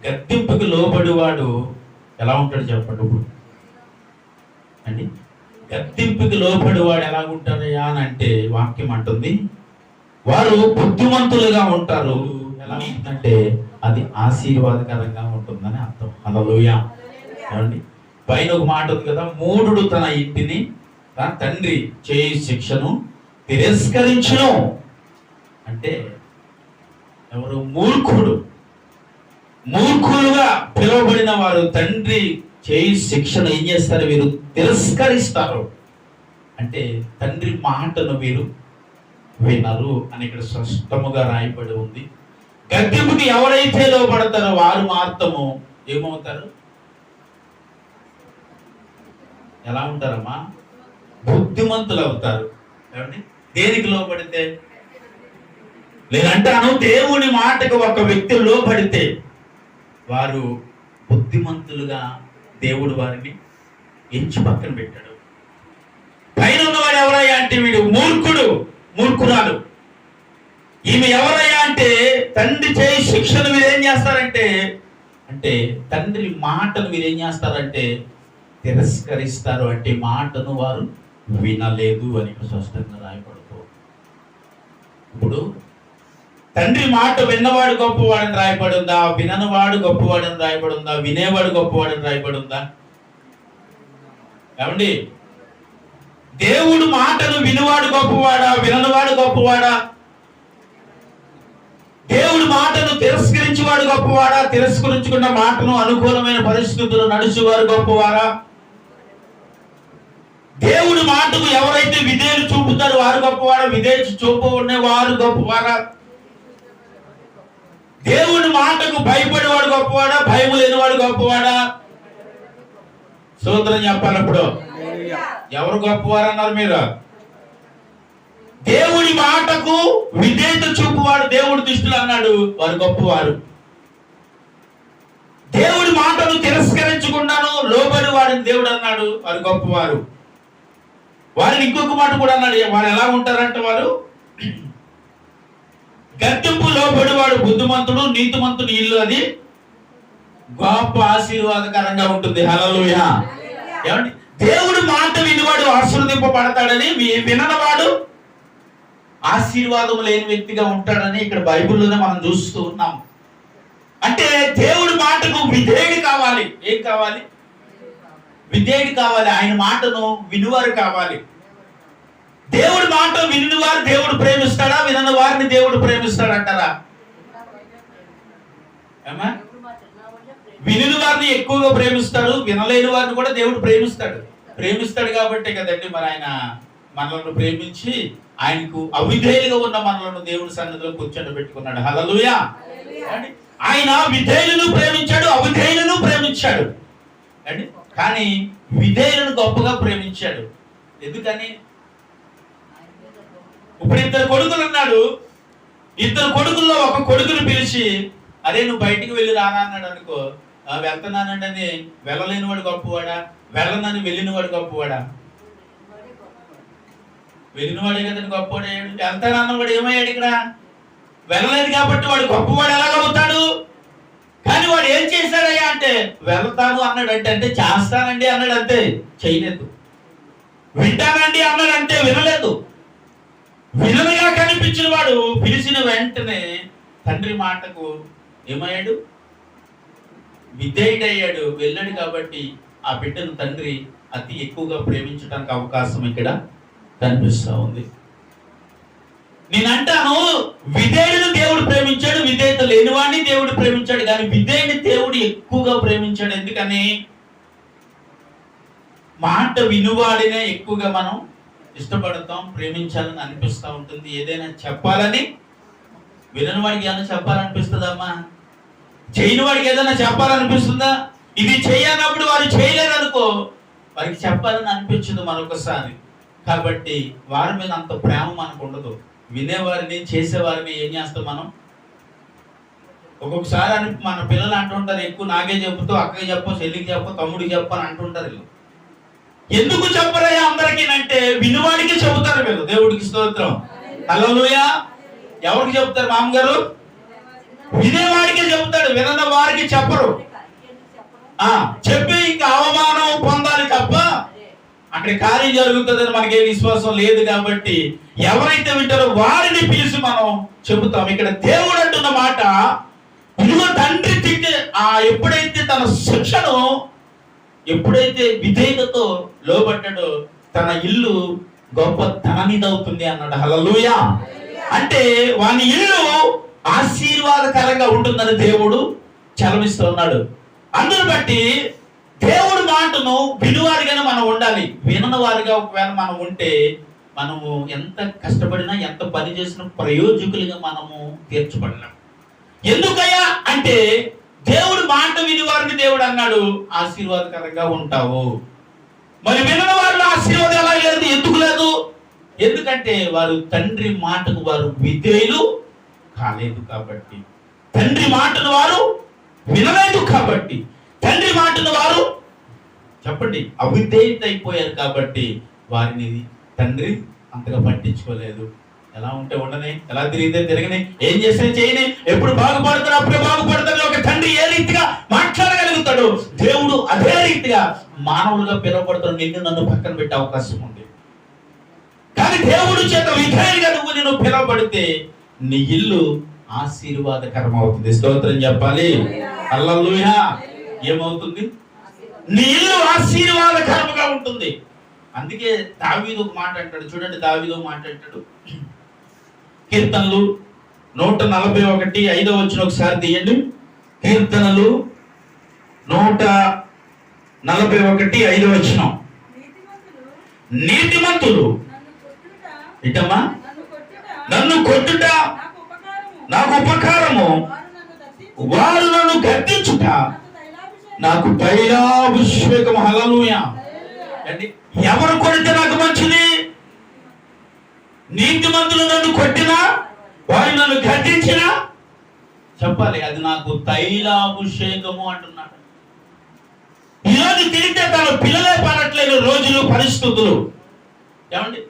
గద్దింపుకి లోబడివాడు ఎలా ఉంటాడు చెప్పండి ఇప్పుడు అండి. గద్దింపుకి లోబడివాడు ఎలా ఉంటాడయ్యా అని అంటే వాక్యం అంటుంది, వారు బుద్ధిమంతులుగా ఉంటారు. ఎలా ఉంటుందంటే అది ఆశీర్వాదకరంగా ఉంటుందని అర్థం. హల్లెలూయా. ఏమండి, పైన ఒక మాట ఉంది కదా, మూఢుడు తన ఇంటిని తన తండ్రి చేయి శిక్షను తిరస్కరించును అంటే ఎవరు? మూర్ఖుడు. మూర్ఖులుగా పిలువబడిన వారు తండ్రి చేయి శిక్షను ఏం చేస్తారు? వీరు తిరస్కరిస్తారు. అంటే తండ్రి మాటను వీరు వినరు అని ఇక్కడ స్పష్టముగా రాయబడి ఉంది. గద్దింపుకి ఎవరైతే లోపడతారో వారు మాత్రము ఏమవుతారు? ఎలా ఉంటారమ్మా? బుద్ధిమంతులు అవుతారు. ఏమండి, దేనికి లోపడితే? లేదంటాను, దేవుని మాటకు ఒక వ్యక్తి లోపడితే వారు బుద్ధిమంతులుగా దేవుడు వారిని ఎంచి పక్కన పెట్టాడు. పైన ఉన్నవాడు ఎవరయ్యా అంటే వీడు మూర్ఖుడు, మూర్ఖురాలు. ఈమె ఎవరయ్యా అంటే తండ్రి చేయి శిక్షను మీరేం చేస్తారంటే అంటే తండ్రి మాటను మీరేం చేస్తారంటే తిరస్కరిస్తారు. అంటే మాటను వారు వినలేదు అని స్పష్టంగా రాయబడుతూ. ఇప్పుడు తండ్రి మాట విన్నవాడు గొప్పవాడని రాయబడి ఉందా? విననివాడు గొప్పవాడని రాయబడి ఉందా? వినేవాడు గొప్పవాడని రాయబడి ఉందా? ఏమండి, దేవుడు మాటను వినువాడు గొప్పవాడా? విననివాడు గొప్పవాడా? దేవుడు మాటను తిరస్కరించేవాడు గొప్పవాడా? తిరస్కరించుకున్న మాటను అనుకూలమైన పరిస్థితుల్లో నడిచేవారు గొప్పవారా? దేవుడి మాటకు ఎవరైతే విధేయులు చూపుతారో వారు గొప్పవారా? విధేయులు చూపు వారు గొప్పవారా? దేవుడి మాటకు భయపడేవాడు గొప్పవాడా? భయం లేనివాడు గొప్పవాడా? సూత్రం చెప్పాలప్పుడు ఎవరు గొప్పవారన్నారు మీరు? దేవుడి మాటకు విధేయత చూపువాడు దేవుడి దృష్టిలో అన్నాడు వారు గొప్పవారు. దేవుడి మాటను తిరస్కరించుకున్నాను లోబడి వాడిని దేవుడు అన్నాడు వారు గొప్పవారు. వారిని ఇంకొక మాట కూడా అన్నాడు, వారు ఎలా ఉంటారంటే వారు గద్దింపు లోబడి వాడు బుద్ధిమంతుడు, నీతిమంతుడు ఇల్లు అది గొప్ప ఆశీర్వాదకరంగా ఉంటుంది. హల్లెలూయా. ఏమండి, దేవుడి మాట వినివాడు ఆశీర్వదింపబడతాడని, విననవాడు ఆశీర్వాదం లేని వ్యక్తిగా ఉంటాడని ఇక్కడ బైబిల్లోనే మనం చూస్తూ ఉన్నాం. అంటే దేవుడి మాటకు విధేయుడు కావాలి. ఏం కావాలి? విధేయుడు కావాలి. ఆయన మాటను వినువారు కావాలి. దేవుడి మాట విని వారు దేవుడు ప్రేమిస్తాడా? వినని వారిని దేవుడు ప్రేమిస్తాడంటారా? విని వారిని ఎక్కువగా ప్రేమిస్తాడు, వినలేని వారిని కూడా దేవుడు ప్రేమిస్తాడు కాబట్టే కదండి మరి ఆయన మనలను ప్రేమించి ఆయనకు అవిధేయులుగా ఉన్న మనలను దేవుడి సన్నిధిలో కూర్చోబెట్టుకున్నాడు. హల్లెలూయా. ఆయన విధేయులను ప్రేమించాడు, అవిధేయులను ప్రేమించాడు అండి. కానీ విధేయులను గొప్పగా ప్రేమించాడు. ఎందుకని? ఇప్పుడు ఇద్దరు కొడుకులు ఉన్నాడు. ఇద్దరు కొడుకుల్లో ఒక కొడుకుని పిలిచి అరే నువ్వు బయటికి వెళ్ళి రానా అన్నాడు అనుకో, వెళ్తున్నానండి అని వెళ్ళలేని వాడు గొప్పవాడా? వెళ్ళనని వెళ్ళినవాడు గొప్పవాడా? వెళ్ళినవాడే కదండి గొప్పవాడు. వెళ్తానన్నవాడు ఏమయ్యాడు? ఇక్కడ వెళ్ళలేదు కాబట్టి వాడు గొప్పవాడు ఎలాగవుతాడు? కానీ వాడు ఏం చేశాడయ్యా అంటే వెళ్తాను అన్నాడు అంటే చేస్తానండి అన్నాడు అంతే, చేయలేదు. వింటానండి అన్నాడు అంటే వినలేదు. వినలుగా కనిపించిన వాడు పిలిచిన వెంటనే తండ్రి మాటకు ఏమయ్యాడు? విధేయుడయ్యాడు, వెళ్ళాడు. కాబట్టి ఆ బిడ్డను తండ్రి అతి ఎక్కువగా ప్రేమించడానికి అవకాశం ఇక్కడ కనిపిస్తూ ఉంది. నేనంటాను, విధేయుడు దేవుడు ప్రేమించాడు, విధేయత లేనివాడిని దేవుడు ప్రేమించాడు. కానీ విధేయుని దేవుడు ఎక్కువగా ప్రేమించాడు. ఎందుకని? మాట వినువాడినే ఎక్కువగా మనం ఇష్టపడతాం, ప్రేమించాలని అనిపిస్తూ ఉంటుంది. ఏదైనా చెప్పాలని వినని వాడికి ఏదైనా చెప్పాలనిపిస్తుందమ్మా? చేయని వాడికి ఏదైనా చెప్పాలనిపిస్తుందా? ఇది చేయనప్పుడు వారు చేయలేదనుకో వారికి చెప్పాలని అనిపించదు మరొకసారి. కాబట్టి వారి మీద అంత ప్రేమ మనకు ఉండదు. వినేవారిని చేసేవారిని ఏం చేస్తాం మనం? ఒక్కొక్కసారి అని మన పిల్లలు అంటుంటారు, ఎక్కువ నాకే చెప్పుతూ అక్కకి చెప్పు, చెల్లికి చెప్పు, తమ్ముడికి చెప్పు అని అంటుంటారు. ఎందుకు చెప్పరయ్యా అందరికీ అంటే వినువాడికి చెబుతారు వీళ్ళు. దేవుడికి స్తోత్రం. హల్లెలూయా. ఎవరికి చెప్తారు? మామగారు వినేవాడికి చెబుతాడు, వినని వారికి చెప్పరు. చెప్పి ఇంకా అవమానం పొందాలి తప్ప అక్కడ కార్యం జరుగుతుందని మనకే విశ్వాసం లేదు. కాబట్టి ఎవరైతే వింటారో వారిని పిలిచి మనం చెబుతాం. ఇక్కడ దేవుడు అంటున్న మాట, ఇదిగో తండ్రి తిట్టే ఎప్పుడైతే తన శిక్షను ఎప్పుడైతే విధేయతతో లోబడ్డాడో తన ఇల్లు గొప్ప ధననిదవుతుంది అన్నాడు. హల్లెలూయా. అంటే వాని ఇల్లు ఆశీర్వాదకరంగా ఉంటుందని దేవుడు చలవిస్తున్నాడు. అందును బట్టి దేవుడి మాటను వినువారిగానే మనం ఉండాలి. వినని వారిగా ఒకవేళ మనం ఉంటే మనము ఎంత కష్టపడినా ఎంత పని చేసినా ప్రయోజకులుగా మనము తీర్చబడలేం. ఎందుకయ్యా అంటే దేవుడి మాట వినివారిని దేవుడు అన్నాడు ఆశీర్వాదకరంగా ఉంటావు. మరి వినని వారిలో ఆశీర్వాదం ఎలా లేదు? ఎందుకు లేదు? ఎందుకంటే వారు తండ్రి మాటకు వారు విధేయులు కాలేదు కాబట్టి, తండ్రి మాటను వారు వినలేదు కాబట్టి, తండ్రి మాటను వారు చెప్పండి అవిధేయత అయిపోయారు కాబట్టి వారిని తండ్రి అంతగా పట్టించుకోలేదు. ఎలా ఉంటే ఉండని, ఎలా తిరిగితే తిరగని, ఏం చేస్తే చేయని, ఎప్పుడు బాగుపడతాడు అప్పుడే బాగుపడతాడు. ఒక తండ్రి ఏ రీతిగా మాట్లాడగలుగుతాడు, దేవుడు అదే రీతిగా మానవులుగా పిలువబడతాడు. నిన్ను నన్ను పక్కన పెట్టే అవకాశం ఉంది. కానీ దేవుడు చేత విధేయుడిగా నువ్వు పిలువబడితే నీ ఇల్లు ఆశీర్వాదకరం అవుతుంది. స్తోత్రం చెప్పాలి. హల్లెలూయా. ఏమవుతుంది? నీ ఇల్లు ఆశీర్వాదకరంగా ఉంటుంది. అందుకే దావీదు ఒక మాట అంటాడు. చూడండి, దావీదు ఒక మాట అంటాడు. కీర్తనలు 141:5 ఒకసారి తీయండి. కీర్తనలు 141:5. నీతిమంతులు ఇటమ్మా నన్ను కొట్టుట నాకు ఉపకారము, వారు నన్ను గద్దించుట నాకు తైలాభిషేకం. హల్లెలూయా. ఎవరు కొడితే నాకు మంచిది? నీతిమంతులు నన్ను కొట్టినా, వారు నన్ను గద్దించినా చెప్పాలి అది నాకు తైలాభిషేకము అంటున్నాడు. ఈరోజు తిరిగితే తన పిల్లలే పడట్లేదు రోజులు, పరిస్థితులు. ఏమండి,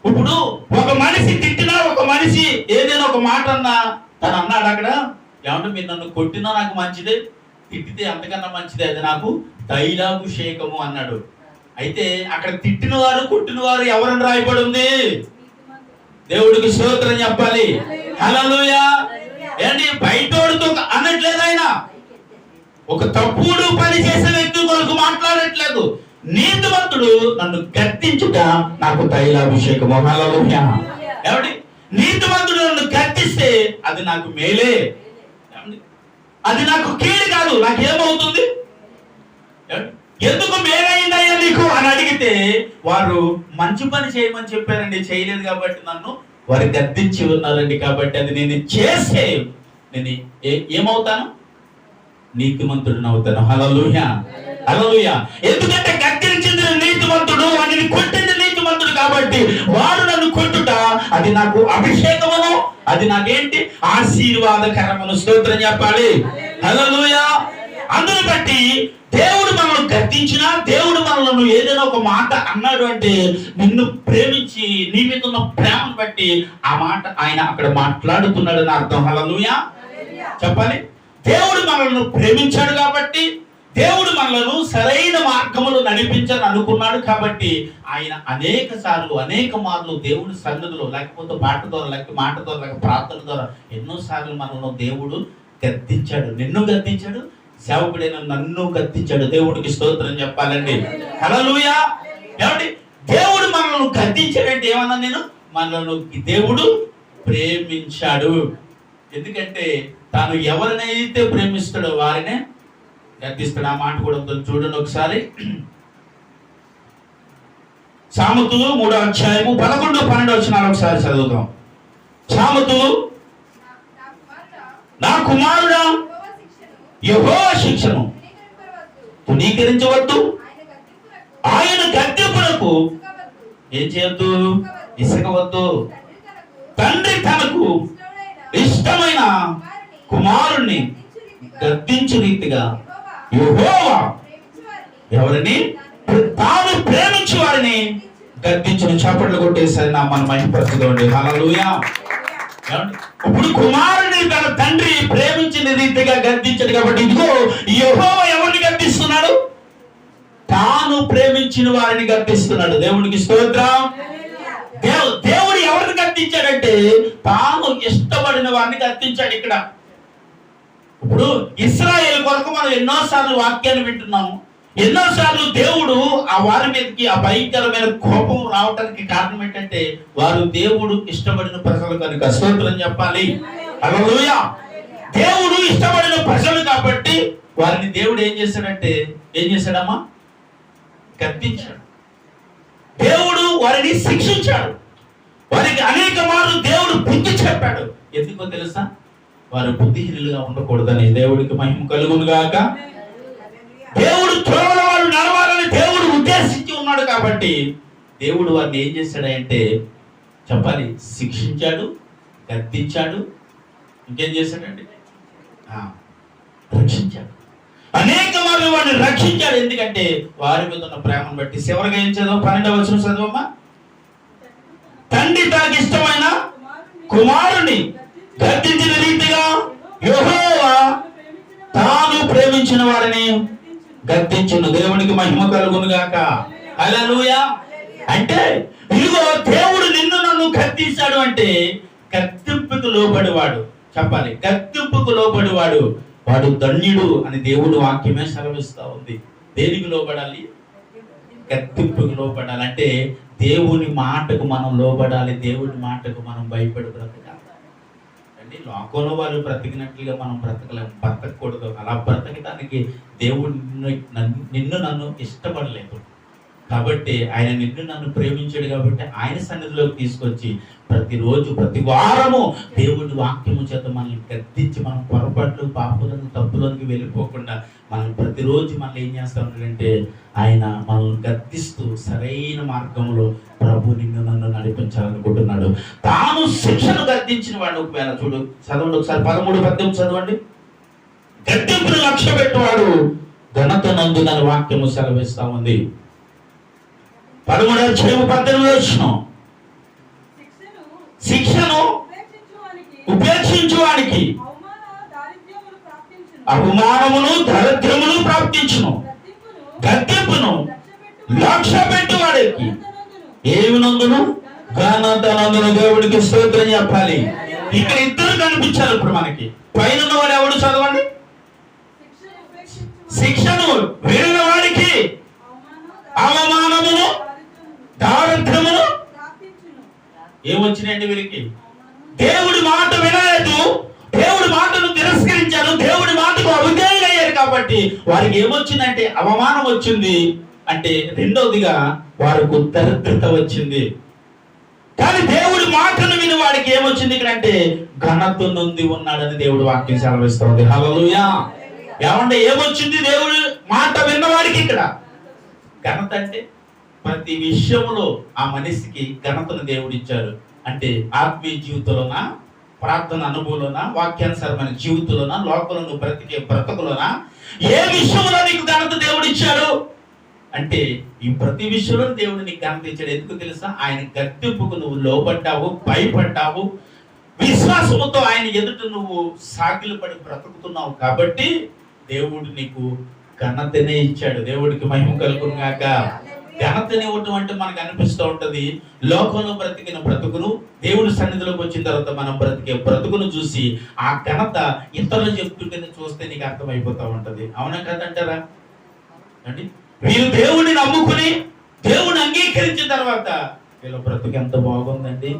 ఇప్పుడు ఒక మనిషి తిట్టినా, ఒక మనిషి ఏదైనా ఒక మాట అన్నా తను అన్నాడు అక్కడ, ఏమంటే మీరు నన్ను కొట్టినా నాకు మంచిదే, తిట్టితే అంతకన్నా మంచిదే, అది నాకు తైలాభిషేకము అన్నాడు. అయితే అక్కడ తిట్టిన వారు కొట్టిన వారు ఎవరని రాయబడి ఉంది? దేవుడికి స్తోత్రం చెప్పాలి. హల్లెలూయా. ఏంటి బయటోడుతో అనట్లేదు ఆయన, ఒక తప్పుడు పని చేసే వ్యక్తి కొరకు మాట్లాడట్లేదు. నీతిమంతుడు నన్ను గద్దించుట నాకు తైలాభిషేకము. హల్లెలూయా. ఏమండి, నీతిమంతుడు నన్ను గద్దిస్తే అది నాకు మేలే, అది నాకు కీడు కాదు. నాకేమవుతుంది? ఎందుకు మేలైందయ్యా నీకు అని అడిగితే వారు మంచి పని చేయమని చెప్పారండి, చేయలేదు కాబట్టి నన్ను వారు గద్దించి ఉన్నారండి. కాబట్టి అది నేను చేస్తే నేను ఏమవుతాను? నీతిమంతుడిని అవుతాను. హల్లెలూయా. హల్లెలూయా. ఎందుకంటే గద్దించింది నీతిమంతుడు, వాడిని కొట్టింది నీతిమంతుడు కాబట్టి వాడు నన్ను కొట్టుట అది నాకు అభిషేకమును, అది నాకేంటి? ఆశీర్వాదకరమును. స్తోత్రం చెప్పాలి. హల్లెలూయా. అందుని బట్టి దేవుడు మనల్ని గద్దించినా, దేవుడు మనల్ని ఏదైనా ఒక మాట అన్నాడు అంటే నిన్ను ప్రేమించి నీ మీద ఉన్న ప్రేమను బట్టి ఆ మాట ఆయన అక్కడ మాట్లాడుతున్నాడు అని అర్థం. హల్లెలూయా చెప్పాలి. దేవుడు మనల్ని ప్రేమించాడు కాబట్టి, దేవుడు మనలను సరైన మార్గములో నడిపించాలని అనుకున్నాడు కాబట్టి ఆయన అనేక సార్లు అనేక మార్లు దేవుడి సన్నిధిలో లేకపోతే పాట ద్వారా లేకపోతే మాట ద్వారా లేకపోతే ప్రార్థన ద్వారా ఎన్నో సార్లు మనల్ని దేవుడు గద్దించాడు. నిన్ను గద్దించాడు, సేవకుడైన నన్ను గద్దించాడు. దేవుడికి స్తోత్రం చెప్పాలండి. హల్లెలూయా. ఏమండి, దేవుడు మనల్ని గద్దించాడంటే ఏమన్నా నేను? మనల్ని దేవుడు ప్రేమించాడు. ఎందుకంటే తాను ఎవరినైతే ప్రేమిస్తాడో వారినే గద్దిస్తాడు. ఆ మాట కూడా చూడండి ఒకసారి. సామెతలు 3:11-12 ఒకసారి చదువుతాం. సామెతలు, నా కుమారుడా యెహోవా శిక్షను తునీకరించవద్దు, ఆయన గద్దింపునకు ఏం చేయొద్దు? ఇసకవద్దు. తండ్రి తనకు ఇష్టమైన కుమారుణ్ణి గద్దించు రీతిగా యెహోవా ఎవరిని? తాను ప్రేమించు వారిని గద్దించును. చప్పట్లు కొట్టేసరి నా మన మహిమపరచుకోండి. హల్లెలూయా. ఇప్పుడు కుమారుని తన తండ్రి ప్రేమించిన రీతిగా గద్దించాడు కాబట్టి ఇదిగో యెహోవా ఎవరిని గద్దిస్తున్నాడు? తాను ప్రేమించిన వారిని గద్దిస్తున్నాడు. దేవునికి స్తోత్రం. దేవుడు ఎవరిని గద్దించాడంటే తాను ఇష్టపడిన వారిని గద్దించాడు. ఇక్కడ ఇప్పుడు ఇశ్రాయేలు కొరకు మనం ఎన్నోసార్లు వాక్యాన్ని వింటున్నాము. ఎన్నోసార్లు దేవుడు ఆ వారి మీదకి ఆ భయంకరమైన కోపం రావడానికి కారణం ఏంటంటే వారు దేవుడు ఇష్టపడిన ప్రజలు కనుక. స్తోత్రం చెప్పాలి. హల్లెలూయా. దేవుడు ఇష్టపడిన ప్రజలు కాబట్టి వారిని దేవుడు ఏం చేశాడంటే ఏం చేశాడమ్మా? గద్దించాడు. దేవుడు వారిని శిక్షించాడు. వారికి అనేక మార్లు దేవుడు బుద్ధి చెప్పాడు. ఎందుకో తెలుసా? వారు బుద్ధిహీనులుగా ఉండకూడదని. దేవుడికి మహిమ కలుగును గాక. దేవుడు త్రోవల వారు నడవాలని దేవుడు ఉద్దేశించి ఉన్నాడు కాబట్టి దేవుడు వారిని ఏం చేశాడంటే చెప్పాలి, శిక్షించాడు, గద్దించాడు, ఇంకేం చేశాడండి? రక్షించాడు. అనేక మార్లు వారిని రక్షించాడు. ఎందుకంటే వారి మీద ఉన్న ప్రేమను బట్టి. చివరిగా ఏం చదువు? 12వ వచనం చదవమ్మా. తండ్రి తనకి ఇష్టమైన కుమారుని గద్దించిన రీతిగా యెహోవా తాను ప్రేమించిన వారిని గద్దించును. దేవునికి మహిమ కలుగును గాక. హల్లెలూయా. అంటే ఇదిగో దేవుడు నిన్ను నన్ను గద్దించాడు అంటే గద్దింపుకు లోబడివాడు. చెప్పాలి, గద్దింపుకు లోబడివాడు వాడు ధన్యుడు అని దేవుడు వాక్యమే సెలవిస్తా ఉంది. దేనికి లోబడాలి? గద్దింపుకు లోబడాలి. అంటే దేవుని మాటకు మనం లోబడాలి. దేవుని మాటకు మనం భయపడి బ్రతకాలి. అంటే లోకంలో వారు బ్రతికినట్లుగా మనం బ్రతకకూడదు. అలా బ్రతకడానికి దేవుడు నిన్ను నన్ను ఇష్టపడలేదు కాబట్టి ఆయన నిన్ను నన్ను ప్రేమించాడు కాబట్టి ఆయన సన్నిధిలోకి తీసుకొచ్చి ప్రతిరోజు ప్రతి వారము దేవుడి వాక్యము చేత మనల్ని గద్దించి మనం పొరపాట్లు పాపులను తప్పులోకి వెళ్ళిపోకుండా మనం ప్రతిరోజు మనం ఏం చేస్తా ఉంటాడంటే ఆయన మనల్ని గద్దిస్తూ సరైన మార్గంలో ప్రభు నిన్ను నన్ను నడిపించాలనుకుంటున్నాడు. తాను శిక్షను గద్దించిన వాడు. ఒకవేళ చూడు, చదవండి ఒకసారి 13-18 చదవండి. గద్దింపును లక్ష్య పెట్టేవాడు ఘనత నందునని వాక్యము సెలవిస్తా ఉంది. 13:18 శిక్షను ఉపేక్షించువానికి అవమానమును దరిద్రమును ప్రాప్తించును. గద్దింపును లక్ష్య పెట్టువాడికి ఏమి నందును? ఘనత నందును. దేవుడికి స్తోత్రం చెప్పాలి. ఇక్కడ ఇద్దరు కనిపించారు ఇప్పుడు మనకి. పైన వాడు ఎవడు? చదవండి. శిక్షను విడిన వాడికి అవమానమును దారిద్రమును ఏమొచ్చినాయండి వీరికి? దేవుడి మాట వినలేదు, దేవుడి మాటను తిరస్కరించారు, దేవుడి మాటకు అవిధేయులయ్యారు కాబట్టి వారికి ఏమొచ్చిందంటే అవమానం వచ్చింది. అంటే రెండవదిగా వారికి దరిద్రత వచ్చింది. కానీ దేవుడి మాటను విని వాడికి ఏమొచ్చింది ఇక్కడ అంటే ఘనత నొంది ఉన్నాడని దేవుడు వాక్యం సెలవిస్తుంది. హల్లెలూయా. ఏమంటే ఏమొచ్చింది? దేవుడి మాట విన్నవాడికి ఇక్కడ ఘనత. అంటే ప్రతి విషయంలో ఆ మనిషికి ఘనతను దేవుడు ఇచ్చారు. అంటే ఆత్మీయ జీవితంలోనా, ప్రార్థన అనుభవంలోనా, వాక్యానుసారమైన జీవితంలోనా, లోకంలో నువ్వు బ్రతికే బ్రతుకులోనా, ఏ విషయంలో నీకు ఘనత దేవుడు ఇచ్చాడు అంటే ఈ ప్రతి విషయంలో దేవుడు నీకు ఘనత ఇచ్చాడు. ఎందుకు తెలుసా? ఆయన గద్దింపుకు నువ్వు లోబడ్డావు, భయపడ్డావు, విశ్వాసముతో ఆయన ఎదుట నువ్వు సాగిలు పడి బ్రతుకుతున్నావు కాబట్టి దేవుడు నీకు ఘనతనే ఇచ్చాడు. దేవుడికి మహిమ కలుగును గాక. ఘనతని ఇవ్వటం అంటే మనకు అనిపిస్తూ ఉంటది లోకంలో బ్రతికిన బ్రతుకును దేవుడి సన్నిధిలోకి వచ్చిన తర్వాత మనం బ్రతికే బ్రతుకును చూసి ఆ ఘనత ఇతరులు చెప్తుంటే చూస్తే నీకు అర్థమైపోతూ ఉంటది. అవునా కదంటారా అండి? వీళ్ళు దేవుడిని నమ్ముకుని దేవుడిని అంగీకరించిన తర్వాత వీళ్ళ బ్రతుకు ఎంత బాగుందండి,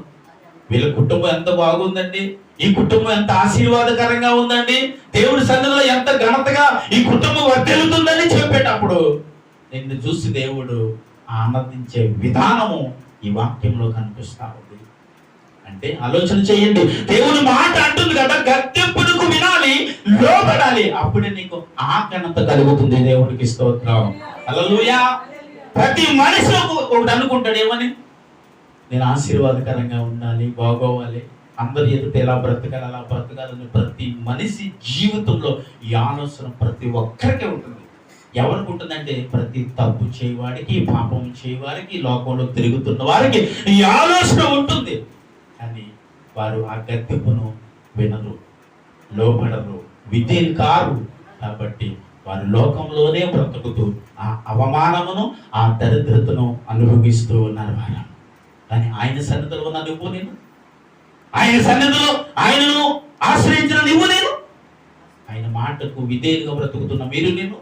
వీళ్ళ కుటుంబం ఎంత బాగుందండి, ఈ కుటుంబం ఎంత ఆశీర్వాదకరంగా ఉందండి, దేవుడి సన్నిధిలో ఎంత ఘనతగా ఈ కుటుంబం వర్ధిల్లుతుందని చెప్పేటప్పుడు నిన్ను చూసి దేవుడు ఆనందించే విధానము ఈ వాక్యంలో కనిపిస్తా ఉంది. అంటే ఆలోచన చేయండి. దేవుని మాట అంటుంది కదా, గద్దెంపునకు వినాలి, లోబడాలి, అప్పుడే నీకు ఆ ఘనత కలుగుతుంది. దేవుడికి స్తోత్రం. హల్లెలూయా. ప్రతి మనిషి ఒకటి అనుకుంటాడు, ఏమని? నేను ఆశీర్వాదకరంగా ఉండాలి, బాగోవాలి, అందరి ఎదుట ఎలా బ్రతకాలి, అలా బ్రతకాలని ప్రతి మనిషి జీవితంలో ఈ ఆలోచన ప్రతి ఒక్కరికి ఉంటుంది. ఎవరికి ఉంటుందంటే ప్రతి తప్పు చేయవాడికి, పాపం చేయవాడికి, లోకంలో తిరుగుతున్న వారికి ఈ ఆలోచన ఉంటుంది. కానీ వారు ఆ గద్దెంపును వినరు, లోబడరు, విధేయులు కారు. కాబట్టి వారు లోకంలోనే బ్రతుకుతూ ఆ అవమానమును, ఆ దరిద్రతను అనుభవిస్తూ ఉన్నారు వారు. కానీ ఆయన సన్నిధిలో ఉన్న నువ్వు నేను, ఆయన సన్నిధిలో ఆయనను ఆశ్రయించిన నువ్వు నేను, ఆయన మాటకు విధేయులుగా బ్రతుకుతున్న మీరు నేను,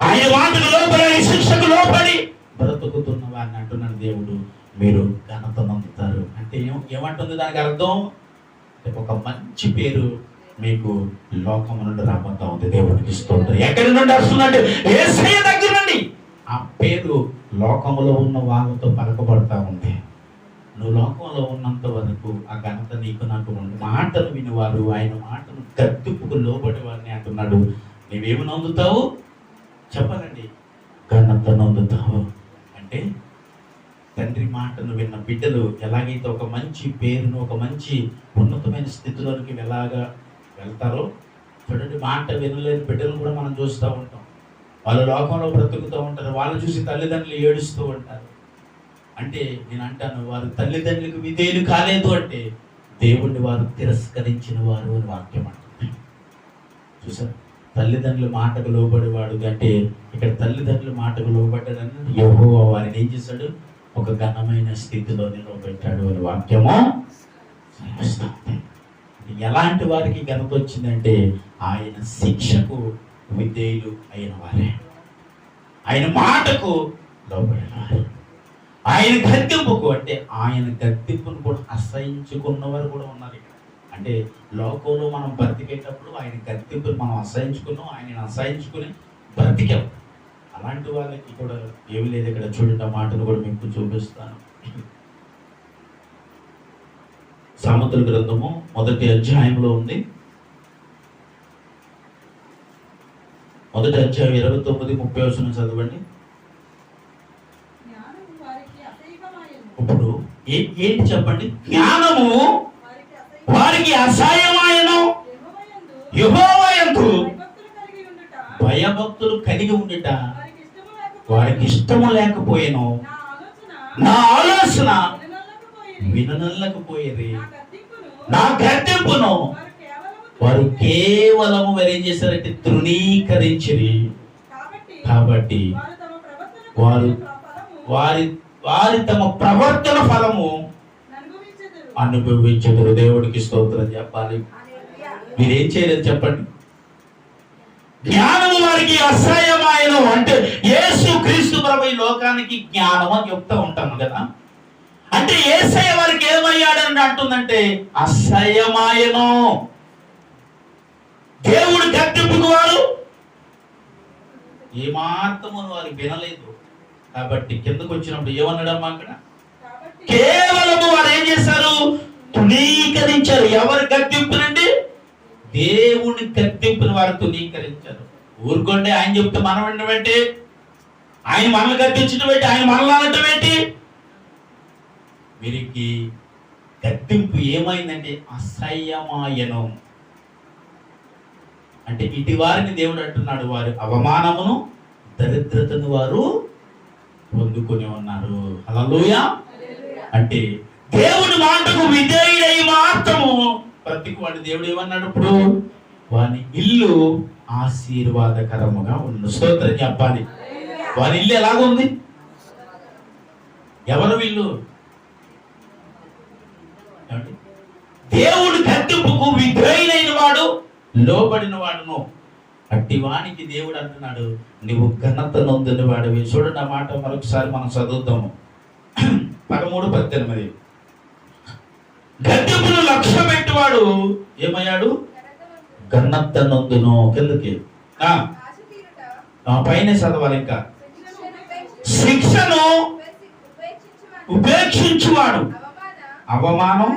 ఆయన మాటకు లోపడి, శిక్షకు లోపడి బ్రతుకుతున్న వారిని అంటున్నాడు దేవుడు, మీరు ఘనత నొందుతారు. అంటే ఏమంటుంది దానికి అర్థం? ఒక మంచి పేరు మీకు లోకం నుండి రాబోతా ఉంది. దేవుడికి స్తోత్రం. ఎక్కడి నుండి వస్తుందంటే యేసయ్య దగ్గర నుండి. ఆ పేరు లోకములో ఉన్న వాళ్ళతో పలకబడతా ఉంది. నువ్వు లోకంలో ఉన్నంత వరకు ఆ ఘనత నీకు నాకు ఉంది. మాటలు వినివారు, ఆయన మాటను గద్దుకు లోబడి వారిని అంటున్నాడు, నీవేమి నొందుతావు చెప్పాలండి? ఘనత నొందుతావు. అంటే తండ్రి మాటను విన్న బిడ్డలు ఎలాగైతే ఒక మంచి పేరును, ఒక మంచి ఉన్నతమైన స్థితిలోనికి వెళ్తారో చూడండి. మాట వినలేని బిడ్డలు కూడా మనం చూస్తూ ఉంటాం. వాళ్ళు లోకంలో బ్రతుకుతూ ఉంటారు. వాళ్ళు చూసి తల్లిదండ్రులు ఏడుస్తూ ఉంటారు. అంటే నేను అంటాను, వారు తల్లిదండ్రులకు విధేయులు కాలేదు అంటే దేవుణ్ణి వారు తిరస్కరించిన వారు అని వాక్యం అంటుంది. చూసారు, తల్లిదండ్రుల మాటకు లోబడేవాడు అంటే ఇక్కడ తల్లిదండ్రుల మాటకు లోబడ్డాడని యెహోవా వారిని ఏం చేశాడు? ఒక ఘనమైన స్థితిలో నిలబెట్టాడు అని వాక్యము. ఎలాంటి వారికి ఘనత వచ్చిందంటే ఆయన శిక్షకు విధేయులు అయిన వారే, ఆయన మాటకు లోబడిన వారు, ఆయన గద్దెంపుకు అంటే ఆయన గద్దెంపును కూడా అసహించుకున్నవారు కూడా ఉన్నారు ఇక్కడ. అంటే లోకంలో మనం బ్రతికేటప్పుడు ఆయన గద్దెంపును మనం అసహించుకున్నాం, ఆయన అసహించుకుని బ్రతికాం. అలాంటి వాళ్ళకి కూడా ఏమి లేదు ఇక్కడ. చూడండి, ఆ మాటను కూడా మీకు చూపిస్తాను. సామెతల గ్రంథము 1వ అధ్యాయంలో ఉంది. 1వ అధ్యాయం 29-30 చదవండి. ఇప్పుడు ఏంటి చెప్పండి? జ్ఞానము వారికి అసహ్యమాయను, యెహోవా యందు భయభక్తులు కలిగి ఉండుట వారికి ఇష్టము లేకపోయేను, నా ఆలోచన విననల్లకపోయేది, నా గద్దెంపును వారు కేవలము ఏం చేశారంటే తృణీకరించిరి. కాబట్టి వారి తమ ప్రవర్తన ఫలము అనుభవించదురు. దేవుడికి స్తోత్రం చెప్పాలి. మీరేం చేయలేదు చెప్పండి? జ్ఞానము వారికి అసహ్యమాయను అంటే యేసు క్రీస్తు ప్రభు ఈ లోకానికి జ్ఞానం అని చెప్తూ ఉంటాను కదా. అంటే యేసయ్య వారికి ఏమయ్యాడని అంటుందంటే అసహ్యమాయను. దేవుడు గద్దెంపుకు వారు ఏమాత్రము వారు వినలేదు. కాబట్టి కిందకు వచ్చినప్పుడు ఏమన్నాడమ్మా అక్కడ? కేవలము వారు ఏం చేశారు? తునీకరించారు. ఎవరు గద్దెంపునండి? దేవుని గద్దెంపుని వారు తునీకరించారు. ఊరుకోండి, ఆయన చెప్తే మనం వినడం ఏంటి? ఆయన మనల్ని గద్దించడం ఏంటి? ఆయన మనల్ని అనటం ఏంటి? వీరికి గద్దెంపు ఏమైందంటే అసహ్యమాయను. అంటే ఇటు వారిని దేవుడు అంటున్నాడు, వారి అవమానమును దరిద్రతను వారు పొందుకొని ఉన్నారు. హల్లెలూయా. అంటే దేవుని మాటకు విధేయుడై మాత్రము ప్రతికి వాడి దేవుడు ఏమన్నాడు? ఇప్పుడు వాని ఇల్లు ఆశీర్వాదకరముగా ఉంది. స్తోత్రం చెప్పాలి. వాని ఇల్లు ఎలాగుంది? ఎవరు వీళ్ళు? దేవుడి గద్దెంపుకు విధేయుడైన వాడు, లోబడిన వాడును అట్టి వానికి దేవుడు అంటున్నాడు, నువ్వు ఘనత నొందిన వాడివి. చూడండి, ఆ మాట మరొకసారి మనం చదువుతాము. 13-18. గద్దెంపును లక్ష్య పెట్టువాడు ఏమయ్యాడు? ఘనత నొందును. కిందకి పైన చదవాలి. ఇంకా శిక్షను ఉపేక్షించువాడు అవమానము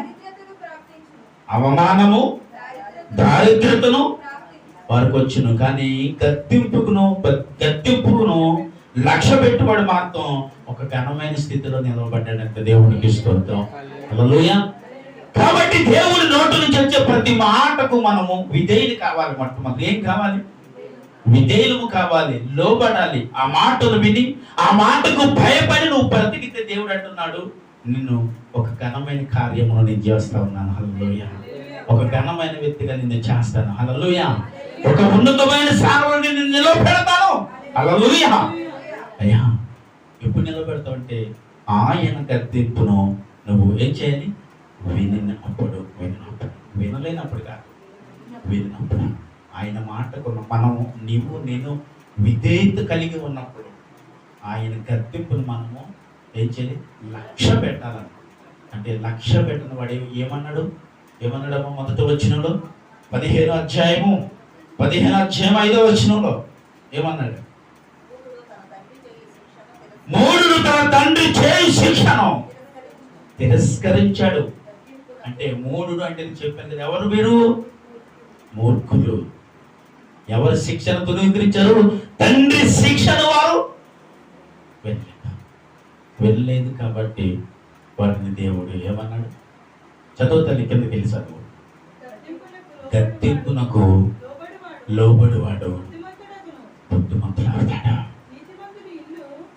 దారిద్రతను వారికి వచ్చును. కానీ గద్దెంపును లక్ష్య పెట్టుబడి మాత్రం ఒక ఘనమైన స్థితిలో నిలవబడ్డాడంటే దేవునికి స్తోత్రం. హల్లెలూయా. కాబట్టి దేవుడి నోటి నుంచి వచ్చే ప్రతి మాటకు మనము విధేయులు కావాలి. మనకు ఏం కావాలి? విధేయులము కావాలి, లోబడాలి. ఆ మాటలు విని ఆ మాటకు భయపడి నువ్వు బ్రతికితే దేవుడు అంటున్నాడు, నిన్ను ఒక ఘనమైన కార్యమును నేను చేస్తా ఉన్నాను. హల్లెలూయా. ఒక ఘనమైన వ్యక్తిగా నిన్ను చేస్తాను. హల్లెలూయా. ఒక ఉన్నతమైన స్థానంలో నిన్ను నిలబెడతాను. హల్లెలూయా. అయ్యా ఎప్పుడు నిలబెడతావు అంటే ఆయన గద్దింపును నువ్వు ఏం చేయాలి? వినప్పుడు. వినలేనప్పుడు కాదు, విన్నప్పుడు. ఆయన మాటకు మనము నేను విధేయత కలిగి ఉన్నప్పుడు ఆయన గద్దింపును మనము ఏం చేయాలి? లక్ష్య పెట్టాలని. అంటే లక్ష్య పెట్టిన వాడు ఏమన్నాడు? మొదటి వచనంలో 15వ అధ్యాయం 5వ వచనంలో ఏమన్నాడు? మూఢుడు తన తండ్రి చేయి శిక్షను తిరస్కరించాడు. అంటే మూఢుడు అంటే చెప్పాను కదా, ఎవరు మీరు? మూర్ఖులు. ఎవరు శిక్షను ధృవీకరించారు? తండ్రి శిక్షను వారు వెళ్ళలేదు కాబట్టి వారిని దేవుడు ఏమన్నాడు? చదువు తల్లి కింద తెలిసాడు. గద్దింపునకు లోబడివాడు బుద్ధిమంతుడవుతాడు.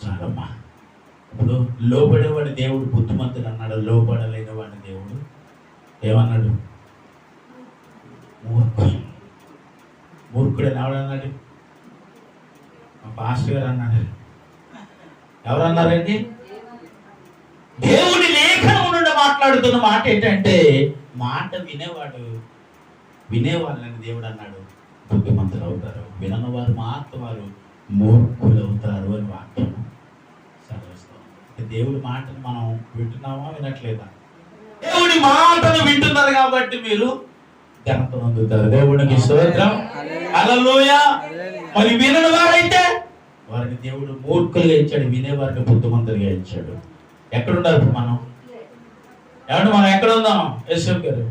చాలమ్మా. ఇప్పుడు లోబడేవాడు దేవుడు బుద్ధిమంతుడు అన్నాడు, లోబడలేని వాడి దేవుడు ఏమన్నాడు? మూర్ఖుడు అని ఎవడన్నాడు? మా పాస్టర్ గారు అన్నాడు. ఎవరన్నారండి? దేవుడి లేఖనం నుండి మాట్లాడుతున్న మాట ఏంటంటే, మాట వినేవాళ్ళని దేవుడు అన్నాడు బుద్ధిమంతులు అవుతారు, వినని వారు మాత్రం వారు మూర్ఖులు అవుతారు అని వాక్యం చదివిస్తాం. దేవుడి మాటను మనం వింటున్నామా, వినట్లేదా? దేవుడి మాటను వింటున్నారు కాబట్టి మీరు ఘనత పొందుతారు. దేవుడికి స్తోత్రం. హల్లెలూయా. మరి వినని వారైతే వారిని దేవుడు మూర్ఖులుగా ఇచ్చాడు, వినేవారిని బుద్ధిమంతులుగా ఇచ్చాడు. ఎక్కడున్నారు ఇప్పుడు మనం? మనం ఎక్కడ ఉందాం? యేసు గారు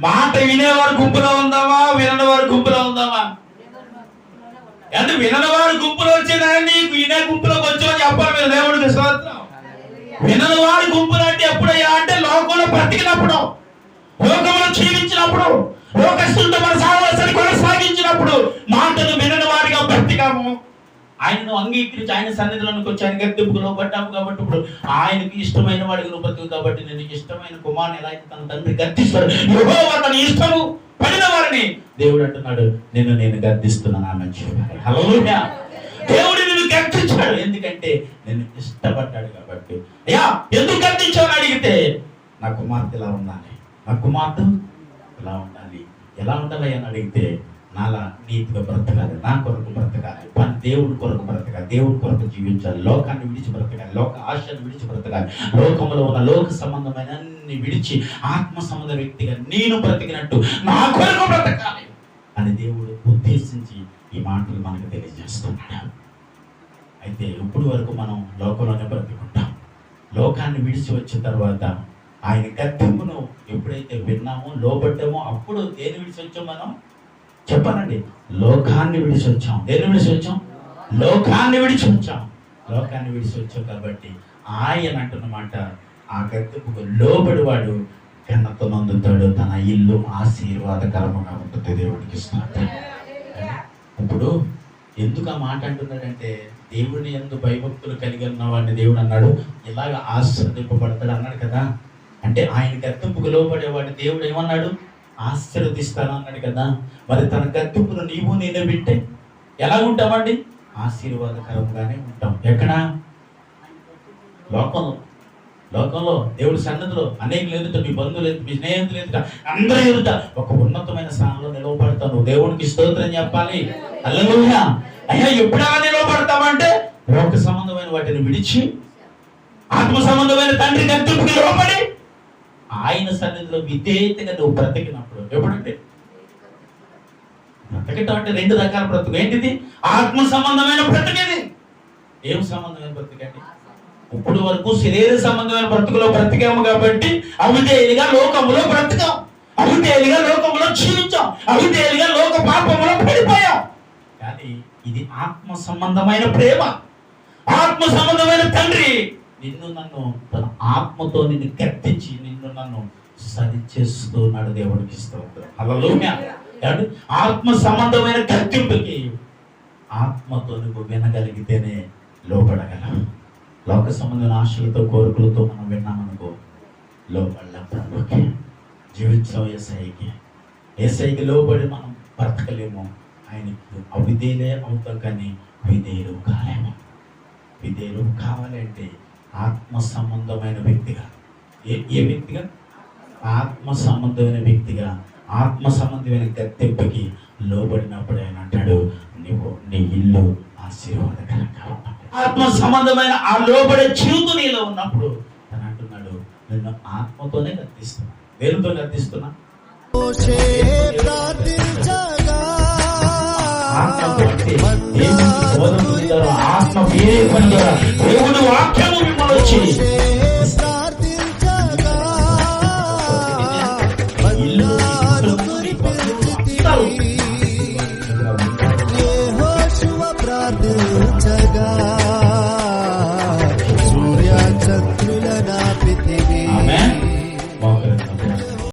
మాట వినేవారు గుంపులో ఉందామా, వినని వారు గుంపులో ఉందామా? అంటే వినని వారు గుంపులో వచ్చేదాన్ని వినే గుంపులోకి వచ్చామని చెప్పాలి మీరు. దేవుడికి స్తోత్రం. వినని వారి గుంపులు అంటే ఎప్పుడయ్యా అంటే లోకంలో బ్రతికినప్పుడు, లోకంలో జీవించినప్పుడు, లోకస్తులతో మన సహవాసాన్ని కొనసాగించినప్పుడు మాటను వినని వారిగా బ్రతికాము. ఆయనను అంగీకరించి ఆయన సన్నిధిలోకి వచ్చి ఆయన గద్దెంపుకు లోబడ్డాము కాబట్టి ఇప్పుడు ఆయనకి ఇష్టమైన వాడికి నువ్వు బ్రతుకు కాబట్టి నేను ఇష్టమైన కుమారుని ఎలా అయితే తన తండ్రి గద్దిస్తాడు, యెహోవా తన ఇష్టము పడిన వారిని దేవుడు అంటున్నాడు నేను గద్దిస్తున్నాను ఆమె. హల్లెలూయా. దేవుడు నిన్ను గద్దించాడు ఎందుకంటే నేను ఇష్టపడ్డాడు కాబట్టి. అయ్యా ఎందుకు గద్దించావు అడిగితే, నా కుమార్తె ఇలా ఉండాలి, నా కుమార్తె ఇలా ఉండాలి. ఎలా ఉండాలి అని అడిగితే, నాలా నీతిగా బ్రతకాలి, నా కొరకు బ్రతకాలి, దేవుడి కొరకు బ్రతకాలి, దేవుడి కొరకు జీవించాలి, లోకాన్ని విడిచి బ్రతకాలి, లోక ఆశను విడిచి బ్రతకాలి, లోకంలో ఉన్న లోక సంబంధమైన అన్ని విడిచి ఆత్మ సంబంధ వ్యక్తిగా నేను బ్రతికినట్టు నా కొరకు బ్రతకాలి అని దేవుడు ఉద్దేశించి ఈ మాటలు మనకు తెలియజేస్తున్నాడు. అయితే ఇప్పుడు వరకు మనం లోకంలోనే బ్రతుకుంటాం. లోకాన్ని విడిచి వచ్చిన తర్వాత ఆయన గద్దెంపును ఎప్పుడైతే విన్నామో, లోబడ్డామో, అప్పుడు దేని విడిచి వచ్చాం మనం? చెప్పనండి. లోకాన్ని విడిచి వచ్చాం. దేన్ని విడిచి వచ్చాం? లోకాన్ని విడిచి వచ్చాం. లోకాన్ని విడిచి వచ్చాం కాబట్టి ఆయన అంటున్నమాట, ఆ గద్దెంపుకు లోబడివాడు ఘనత నొందుతాడు, తన ఇల్లు ఆశీర్వాదకరముగా ఉంటుంది. దేవుడికి ఇస్తున్నాడు. ఇప్పుడు ఎందుకు ఆ మాట అంటున్నాడంటే, దేవుని యందు భయభక్తులు కలిగి ఉన్న వాడిని దేవుడు అన్నాడు ఇలాగ ఆశీర్వదింపబడతాడు అన్నాడు కదా. అంటే ఆయన గద్దెంపుకు లోబడేవాడిని దేవుడు ఏమన్నాడు? ఆశీర్వదిస్తాను అన్నాడు కదా. మరి తన గద్దెంపును నీవు నేను వింటే ఎలా ఉంటామండి? ఆశీర్వాదకరంగానే ఉంటాం. ఎక్కడ? లోకంలో దేవుడి సన్నిధిలో అనేకులు ఎదుట, మీ బంధువులు ఎదుట, మీ స్నేహితులు ఎదుట, అందరూ ఎదుట ఒక ఉన్నతమైన స్థానంలో నిలవబడతాను. దేవుడికి స్తోత్రం చెప్పాలి. హల్లెలూయా. అయ్యా ఎప్పుడైనా నిలవబడతామంటే లోక సంబంధమైన వాటిని విడిచి ఆత్మ సంబంధమైన తండ్రి గద్దెంపుకి లోబడి ఆయన సన్నిధిలో విధేయతగా నువ్వు బ్రతికినప్పుడు. ఎప్పుడంటే బ్రతకటం అంటే రెండు రకాల బ్రతుకు. ఏంటిది? ఆత్మ సంబంధమైన బ్రతికేది. ఏం సంబంధమైన బ్రతికండి? ఇప్పుడు వరకు శరీర సంబంధమైన బ్రతుకులో బ్రతికాము కాబట్టి అవిధేయులుగా లోకములో బ్రతికాం, అవిధేయులుగా లోకములో జీవించాం, అవిధేయులుగా లోక పాపములో పడిపోయాం. కానీ ఇది ఆత్మ సంబంధమైన ప్రేమ, ఆత్మ సంబంధమైన తండ్రి నిన్ను నన్ను తన ఆత్మతో నిన్ను గద్దించి నిన్ను నన్ను సరి చేస్తున్నాడు. దేవుడికి స్తోత్రం. హల్లెలూయా. ఆత్మ సంబంధమైన గద్దింపుకి ఆత్మతో నువ్వు వినగలిగితేనే లోపడగలవు. లోక సంబంధమైన ఆశలతో కోరికలతో మనం విన్నామనుకో, లోపల ప్రభుకి జీవించాం. ఏసైకి లోబడి మనం బ్రతకలేము. ఆయనకి అవిధేయులే అవుతాం, కానీ విధేయులు కాలేము. విధేయులు కావాలంటే ఆత్మ సంబంధమైన వ్యక్తిగా, ఏ వ్యక్తిగా? ఆత్మ సంబంధమైన వ్యక్తిగా, ఆత్మ సంబంధమైన గద్దెంపుకి లోబడినప్పుడు ఆయన అంటాడు, నీ ఇల్లు ఆశీర్వాదకరంగా. ఆత్మ సంబంధమైన ఆ లోబడే జీవితం నీలో ఉన్నప్పుడు తను అంటున్నాడు, నిన్ను ఆత్మతోనే గద్దిస్తున్నా. వేరుతో గద్దిస్తున్నా, ఆత్మ వీరే పని ద్వారా దేవుడు వాక్యము మిమ్మల్ని వచ్చి